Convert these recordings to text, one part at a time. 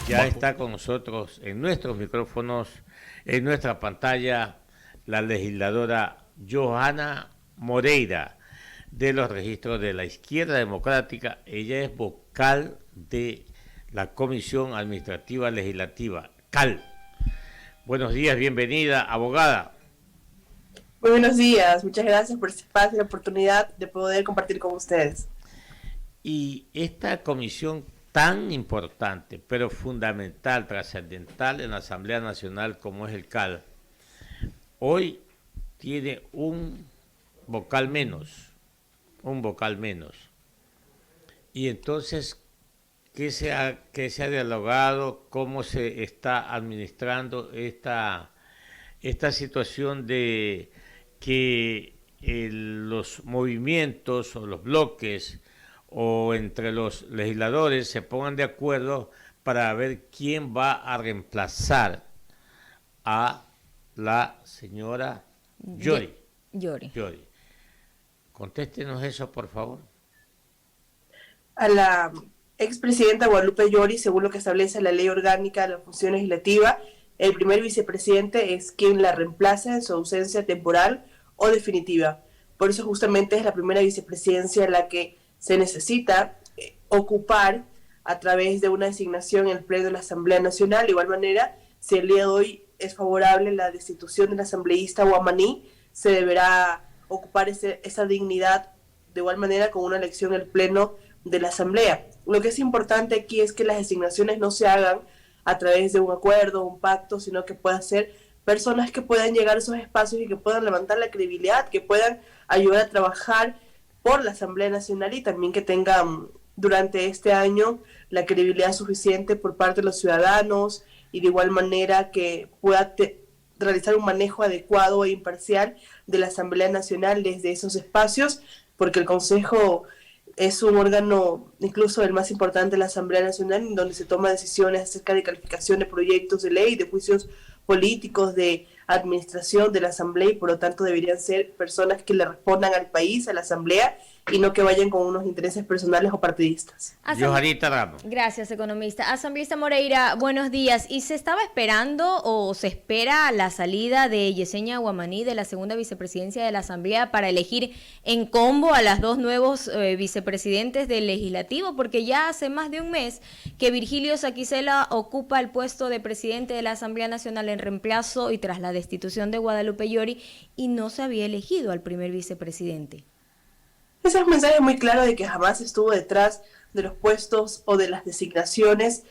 Ya está con nosotros en nuestros micrófonos, en nuestra pantalla, la legisladora Johanna Moreira de los registros de la Izquierda Democrática. Ella es vocal de la Comisión Administrativa Legislativa, CAL. Buenos días, bienvenida, abogada. Muy buenos días, muchas gracias por este espacio y la oportunidad de poder compartir con ustedes. Y esta comisión tan importante, pero fundamental, trascendental en la Asamblea Nacional como es el CAL, hoy tiene un vocal menos. Y entonces, qué se ha dialogado? ¿Cómo se está administrando esta situación de que los movimientos o los bloques o entre los legisladores se pongan de acuerdo para ver quién va a reemplazar a la señora Yori? Yori. Contéstenos eso, por favor. A la expresidenta Guadalupe Llori, según lo que establece la Ley Orgánica de la Función Legislativa, el primer vicepresidente es quien la reemplaza en su ausencia temporal o definitiva. Por eso justamente es la primera vicepresidencia la que se necesita ocupar a través de una designación en el Pleno de la Asamblea Nacional. De igual manera, si el día de hoy es favorable la destitución del asambleísta Guamaní, se deberá ocupar esa dignidad de igual manera con una elección en el Pleno de la Asamblea. Lo que es importante aquí es que las designaciones no se hagan a través de un acuerdo, un pacto, sino que puedan ser personas que puedan llegar a esos espacios y que puedan levantar la credibilidad, que puedan ayudar a trabajar por la Asamblea Nacional y también que tengan durante este año la credibilidad suficiente por parte de los ciudadanos y de igual manera que pueda realizar un manejo adecuado e imparcial de la Asamblea Nacional desde esos espacios, porque el Consejo es un órgano incluso el más importante de la Asamblea Nacional, en donde se toman decisiones acerca de calificación de proyectos de ley, de juicios políticos, de administración de la Asamblea, y por lo tanto deberían ser personas que le respondan al país, a la Asamblea, y no que vayan con unos intereses personales o partidistas. Johanita Ramos. Gracias, economista. Asambleísta Moreira, buenos días. ¿Y se estaba esperando o se espera la salida de Yesenia Guamaní de la segunda vicepresidencia de la Asamblea para elegir en combo a las dos nuevos vicepresidentes del Legislativo? Porque ya hace más de un mes que Virgilio Saquicela ocupa el puesto de presidente de la Asamblea Nacional en reemplazo y tras la destitución de Guadalupe Llori, y no se había elegido al primer vicepresidente. Ese es un mensaje muy claro de que jamás estuvo detrás de los puestos o de las designaciones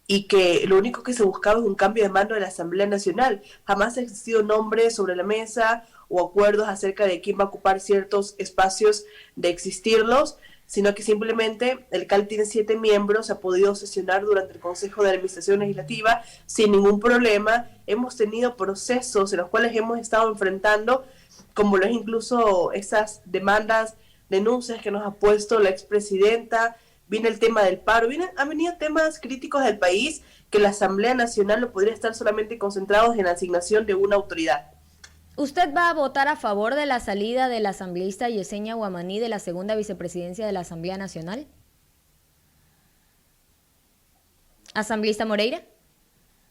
y que lo único que se buscaba es un cambio de mando de la Asamblea Nacional. Jamás ha existido nombres sobre la mesa o acuerdos acerca de quién va a ocupar ciertos espacios de existirlos, sino que simplemente el CAL tiene 7 miembros, ha podido sesionar durante el Consejo de Administración Legislativa sin ningún problema. Hemos tenido procesos en los cuales hemos estado enfrentando, como lo es incluso esas denuncias que nos ha puesto la expresidenta, viene el tema del paro, han venido temas críticos del país que la Asamblea Nacional no podría estar solamente concentrados en la asignación de una autoridad. ¿Usted va a votar a favor de la salida del asambleísta Yesenia Guamaní de la segunda vicepresidencia de la Asamblea Nacional? ¿Asambleísta Moreira?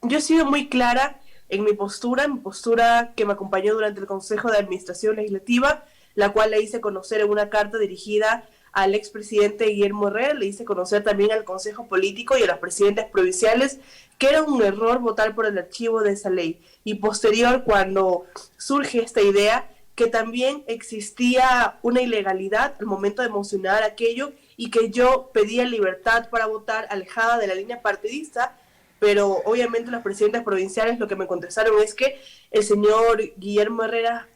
Yo he sido muy clara en mi postura que me acompañó durante el Consejo de Administración Legislativa, la cual le hice conocer en una carta dirigida al expresidente Guillermo Herrera, le hice conocer también al Consejo Político y a los presidentes provinciales que era un error votar por el archivo de esa ley. Y posterior, cuando surge esta idea, que también existía una ilegalidad al momento de mocionar aquello y que yo pedía libertad para votar alejada de la línea partidista, pero obviamente los presidentes provinciales lo que me contestaron es que el señor Guillermo Herrera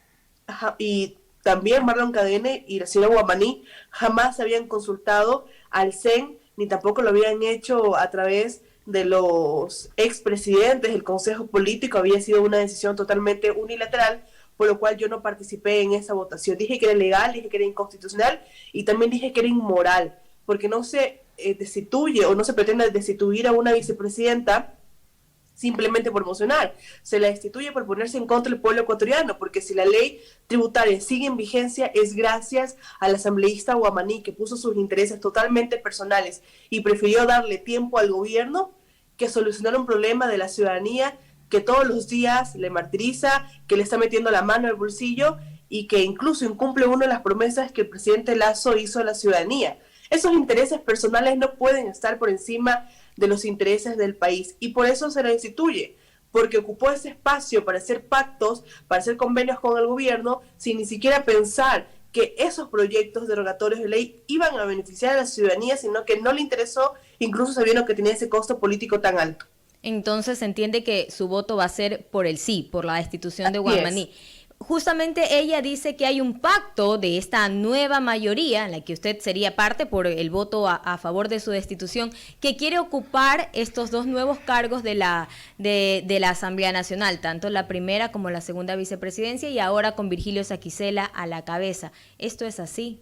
y también Marlon Cadene y la señora Guamaní jamás habían consultado al CEN, ni tampoco lo habían hecho a través de los expresidentes del Consejo Político. Había sido una decisión totalmente unilateral, por lo cual yo no participé en esa votación. Dije que era ilegal, dije que era inconstitucional y también dije que era inmoral, porque no se destituye o no se pretende destituir a una vicepresidenta simplemente por mocionar, se la destituye por ponerse en contra del pueblo ecuatoriano, porque si la ley tributaria sigue en vigencia es gracias al asambleísta Guamaní, que puso sus intereses totalmente personales y prefirió darle tiempo al gobierno que solucionar un problema de la ciudadanía que todos los días le martiriza, que le está metiendo la mano en el bolsillo y que incluso incumple una de las promesas que el presidente Lasso hizo a la ciudadanía. Esos intereses personales no pueden estar por encima de los intereses del país y por eso se lo instituye, porque ocupó ese espacio para hacer pactos, para hacer convenios con el gobierno, sin ni siquiera pensar que esos proyectos derogatorios de ley iban a beneficiar a la ciudadanía, sino que no le interesó, incluso sabiendo que tenía ese costo político tan alto. Entonces se entiende que su voto va a ser por el sí, por la destitución de Wamani. Justamente ella dice que hay un pacto de esta nueva mayoría, en la que usted sería parte por el voto a favor de su destitución, que quiere ocupar estos dos nuevos cargos de la Asamblea Nacional, tanto la primera como la segunda vicepresidencia, y ahora con Virgilio Saquicela a la cabeza. ¿Esto es así?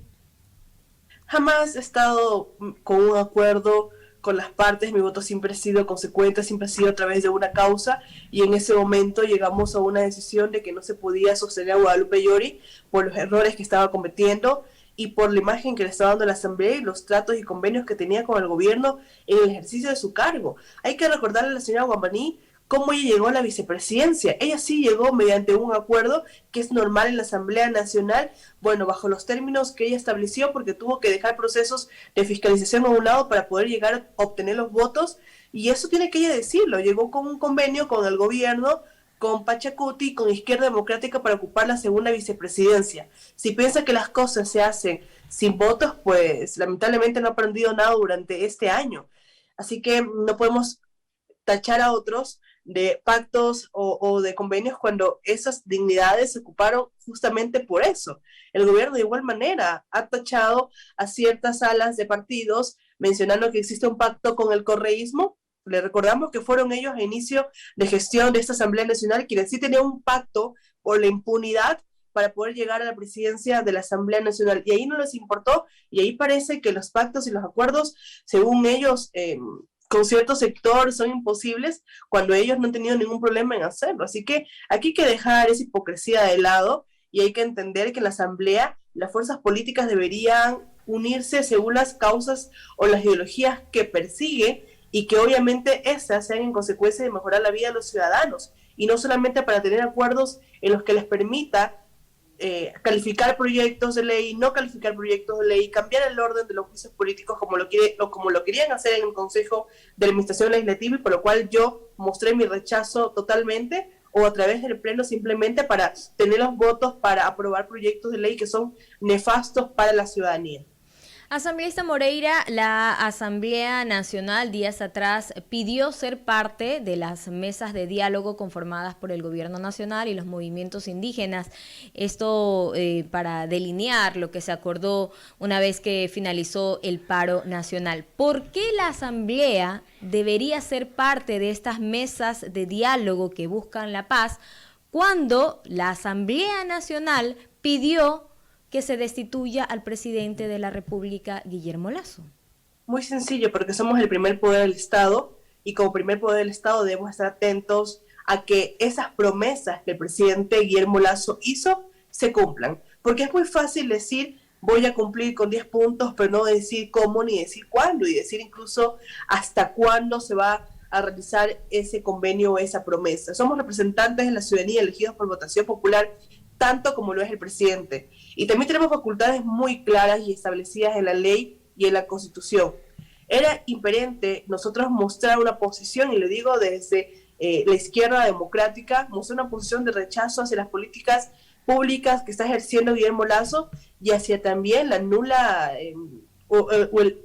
Jamás he estado con un acuerdo con las partes, mi voto siempre ha sido consecuente, siempre ha sido a través de una causa, y en ese momento llegamos a una decisión de que no se podía sostener a Guadalupe Llori por los errores que estaba cometiendo y por la imagen que le estaba dando la Asamblea y los tratos y convenios que tenía con el gobierno en el ejercicio de su cargo. Hay que recordarle a la señora Wamani cómo ella llegó a la vicepresidencia. Ella sí llegó mediante un acuerdo que es normal en la Asamblea Nacional, bueno, bajo los términos que ella estableció, porque tuvo que dejar procesos de fiscalización a un lado para poder llegar a obtener los votos, y eso tiene que ella decirlo. Llegó con un convenio con el gobierno, con Pachacuti, con Izquierda Democrática para ocupar la segunda vicepresidencia. Si piensa que las cosas se hacen sin votos, pues lamentablemente no ha aprendido nada durante este año. Así que no podemos tachar a otros de pactos o de convenios cuando esas dignidades se ocuparon justamente por eso. El gobierno de igual manera ha tachado a ciertas alas de partidos mencionando que existe un pacto con el correísmo. Le recordamos que fueron ellos a inicio de gestión de esta Asamblea Nacional quienes sí tenían un pacto por la impunidad para poder llegar a la presidencia de la Asamblea Nacional, y ahí no les importó, y ahí parece que los pactos y los acuerdos, según ellos, con cierto sector son imposibles cuando ellos no han tenido ningún problema en hacerlo. Así que aquí hay que dejar esa hipocresía de lado y hay que entender que en la Asamblea las fuerzas políticas deberían unirse según las causas o las ideologías que persigue y que obviamente estas sean en consecuencia de mejorar la vida de los ciudadanos y no solamente para tener acuerdos en los que les permita calificar proyectos de ley, no calificar proyectos de ley, cambiar el orden de los juicios políticos como lo querían hacer en el Consejo de Administración Legislativa, y por lo cual yo mostré mi rechazo totalmente, o a través del Pleno simplemente para tener los votos para aprobar proyectos de ley que son nefastos para la ciudadanía. Asambleísta Moreira, la Asamblea Nacional días atrás pidió ser parte de las mesas de diálogo conformadas por el Gobierno Nacional y los movimientos indígenas. Esto para delinear lo que se acordó una vez que finalizó el paro nacional. ¿Por qué la Asamblea debería ser parte de estas mesas de diálogo que buscan la paz cuando la Asamblea Nacional pidió que se destituya al presidente de la República, Guillermo Lasso? Muy sencillo, porque somos el primer poder del Estado y como primer poder del Estado debemos estar atentos a que esas promesas que el presidente Guillermo Lasso hizo se cumplan. Porque es muy fácil decir voy a cumplir con 10 puntos, pero no decir cómo ni decir cuándo, y decir incluso hasta cuándo se va a realizar ese convenio o esa promesa. Somos representantes de la ciudadanía elegidos por votación popular, tanto como lo es el presidente. Y también tenemos facultades muy claras y establecidas en la ley y en la Constitución. Era imperente nosotros mostrar una posición, y lo digo desde la izquierda democrática, mostrar una posición de rechazo hacia las políticas públicas que está ejerciendo Guillermo Lasso y hacia también la nula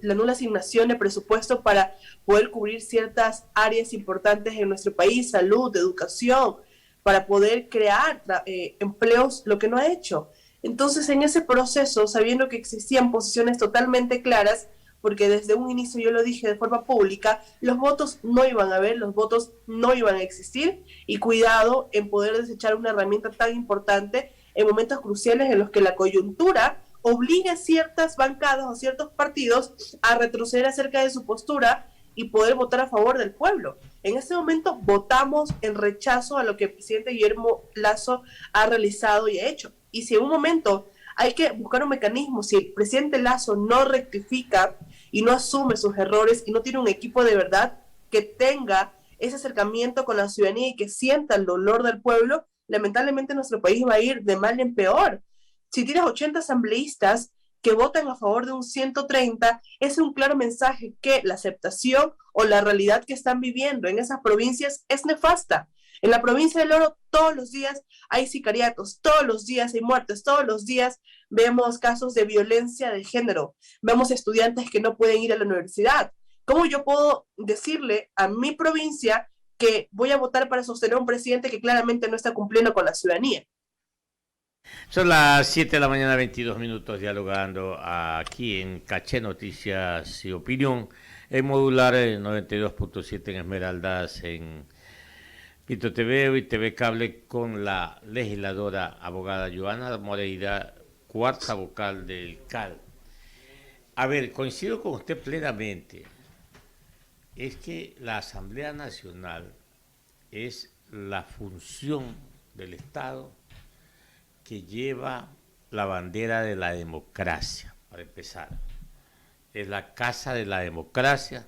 la nula asignación de presupuesto para poder cubrir ciertas áreas importantes en nuestro país, salud, educación, para poder crear empleos, lo que no ha hecho. Entonces, en ese proceso, sabiendo que existían posiciones totalmente claras, porque desde un inicio yo lo dije de forma pública, los votos no iban a haber, los votos no iban a existir, y cuidado en poder desechar una herramienta tan importante en momentos cruciales en los que la coyuntura obliga a ciertas bancadas o ciertos partidos a retroceder acerca de su postura y poder votar a favor del pueblo. En este momento votamos en rechazo a lo que el presidente Guillermo Lasso ha realizado y ha hecho. Y si en un momento hay que buscar un mecanismo, si el presidente Lasso no rectifica y no asume sus errores y no tiene un equipo de verdad, que tenga ese acercamiento con la ciudadanía y que sienta el dolor del pueblo, lamentablemente nuestro país va a ir de mal en peor. Si tienes 80 asambleístas que votan a favor de un 130, es un claro mensaje que la aceptación o la realidad que están viviendo en esas provincias es nefasta. En la provincia del Oro todos los días hay sicariatos, todos los días hay muertes, todos los días vemos casos de violencia de género, vemos estudiantes que no pueden ir a la universidad. ¿Cómo yo puedo decirle a mi provincia que voy a votar para sostener a un presidente que claramente no está cumpliendo con la ciudadanía? Son las 7 de la mañana, 22 minutos, dialogando aquí en Caché Noticias y Opinión, en modular 92.7 en Esmeraldas, en Pito TV y TV Cable, con la legisladora abogada Johanna Moreira, cuarta vocal del CAL. A ver, coincido con usted plenamente. Es que la Asamblea Nacional es la función del Estado que lleva la bandera de la democracia, para empezar. Es la casa de la democracia,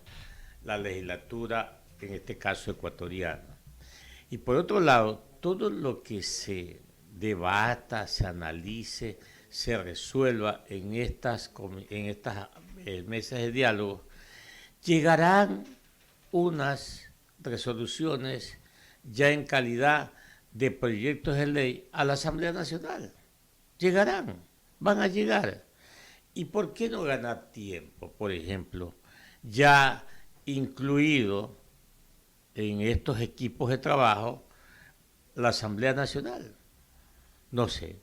la legislatura, en este caso ecuatoriana. Y por otro lado, todo lo que se debata, se analice, se resuelva en estas mesas de diálogo, llegarán unas resoluciones ya en calidad de proyectos de ley a la Asamblea Nacional. Llegarán, van a llegar. ¿Y por qué no ganar tiempo? Por ejemplo, ya incluido en estos equipos de trabajo la Asamblea Nacional. No sé,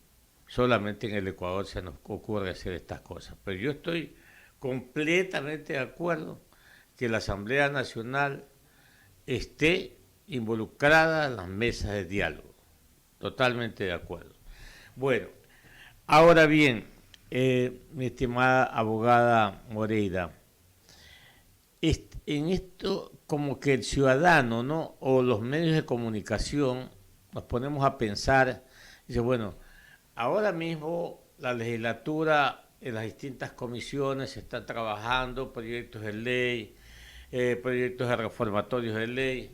solamente en el Ecuador se nos ocurre hacer estas cosas, pero yo estoy completamente de acuerdo que la Asamblea Nacional esté involucrada en las mesas de diálogo. Totalmente de acuerdo. Bueno, ahora bien, mi estimada abogada Moreira, en esto como que el ciudadano, ¿no?, o los medios de comunicación nos ponemos a pensar, dice, bueno, ahora mismo la legislatura en las distintas comisiones está trabajando proyectos de ley, proyectos de reformatorios de ley,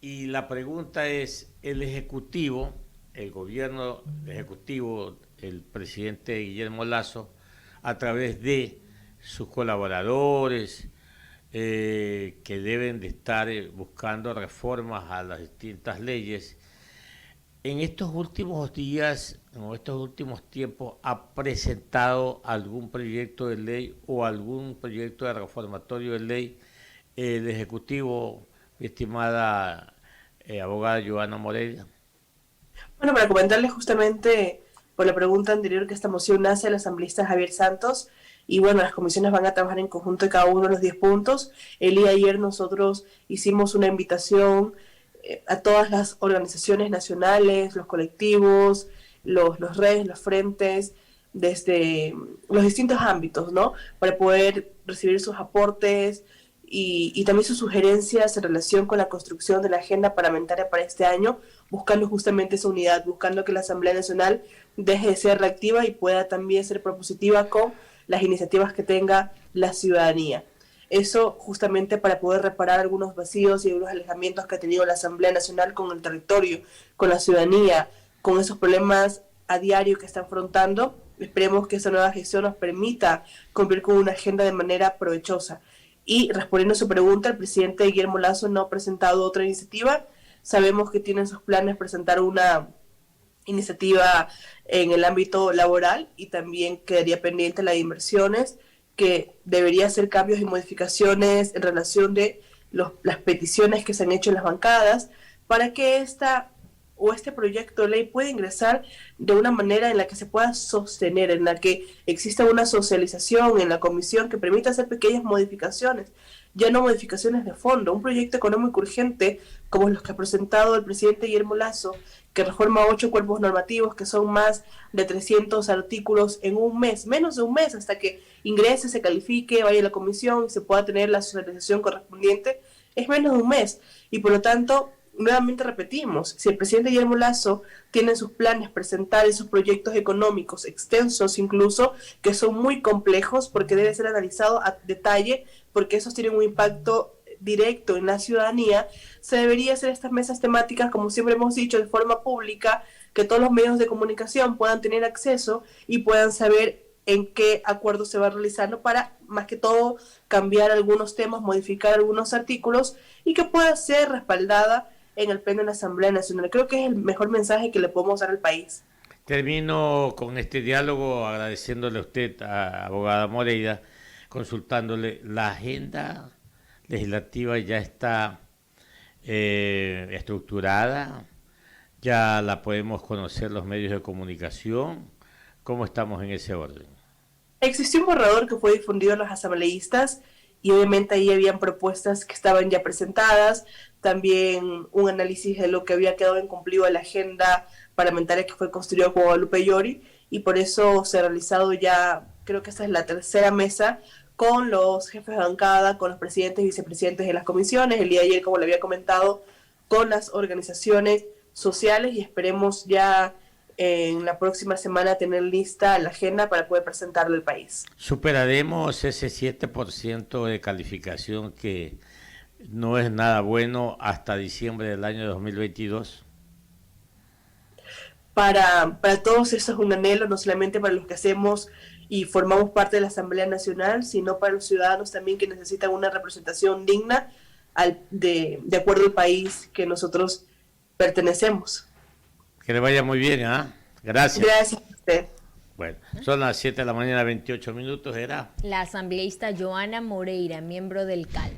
y la pregunta es, el Ejecutivo, el gobierno ejecutivo, el presidente Guillermo Lasso, a través de sus colaboradores, que deben de estar buscando reformas a las distintas leyes, en estos últimos días, en estos últimos tiempos, ¿ha presentado algún proyecto de ley o algún proyecto de reformatorio de ley el Ejecutivo, mi estimada abogada Johanna Moreira? Bueno, para comentarles justamente por la pregunta anterior que esta moción nace del asambleísta Javier Santos, y bueno, las comisiones van a trabajar en conjunto de cada uno de los 10 puntos. El día de ayer nosotros hicimos una invitación a todas las organizaciones nacionales, los colectivos, los redes, los frentes, desde los distintos ámbitos, ¿no?, para poder recibir sus aportes y también sus sugerencias en relación con la construcción de la agenda parlamentaria para este año, buscando justamente esa unidad, buscando que la Asamblea Nacional deje de ser reactiva y pueda también ser propositiva con las iniciativas que tenga la ciudadanía. Eso justamente para poder reparar algunos vacíos y algunos alejamientos que ha tenido la Asamblea Nacional con el territorio, con la ciudadanía, con esos problemas a diario que está afrontando. Esperemos que esa nueva gestión nos permita cumplir con una agenda de manera provechosa. Y respondiendo a su pregunta, el presidente Guillermo Lasso no ha presentado otra iniciativa. Sabemos que tienen sus planes presentar una iniciativa en el ámbito laboral y también quedaría pendiente la de inversiones, que debería hacer cambios y modificaciones en relación de las peticiones que se han hecho en las bancadas para que este proyecto de ley pueda ingresar de una manera en la que se pueda sostener, en la que exista una socialización en la comisión que permita hacer pequeñas modificaciones, ya no modificaciones de fondo. Un proyecto económico urgente como los que ha presentado el presidente Guillermo Lasso, que reforma 8 cuerpos normativos, que son más de 300 artículos en un mes, menos de un mes, hasta que ingrese, se califique, vaya a la comisión y se pueda tener la socialización correspondiente, es menos de un mes. Y por lo tanto, nuevamente repetimos, si el presidente Guillermo Lasso tiene en sus planes presentar esos proyectos económicos extensos incluso, que son muy complejos porque debe ser analizado a detalle, porque esos tienen un impacto directo en la ciudadanía, se debería hacer estas mesas temáticas, como siempre hemos dicho, de forma pública, que todos los medios de comunicación puedan tener acceso y puedan saber en qué acuerdo se va realizando para, más que todo, cambiar algunos temas, modificar algunos artículos y que pueda ser respaldada en el Pleno de la Asamblea Nacional. Creo que es el mejor mensaje que le podemos dar al país. Termino con este diálogo agradeciéndole a usted, a abogada Moreira, consultándole. La agenda legislativa ya está estructurada, ya la podemos conocer los medios de comunicación. ¿Cómo estamos en ese orden? Existió un borrador que fue difundido a los asambleístas y obviamente ahí habían propuestas que estaban ya presentadas, también un análisis de lo que había quedado incumplido en la agenda parlamentaria que fue construida por Guadalupe Llori, y por eso se ha realizado ya, creo que esta es la tercera mesa, con los jefes de bancada, con los presidentes y vicepresidentes de las comisiones, el día de ayer, como le había comentado, con las organizaciones sociales, y esperemos ya en la próxima semana tener lista la agenda para poder presentarle al país. Superaremos ese 7% de calificación que no es nada bueno hasta diciembre del año 2022. Para todos eso es un anhelo, no solamente para los que hacemos y formamos parte de la Asamblea Nacional, sino para los ciudadanos también que necesitan una representación digna de acuerdo al país que nosotros pertenecemos. Que le vaya muy bien, ¿ah? Gracias. Gracias a usted. Bueno, son las 7 de la mañana, 28 minutos, era. La asambleísta Johanna Moreira, miembro del CAL.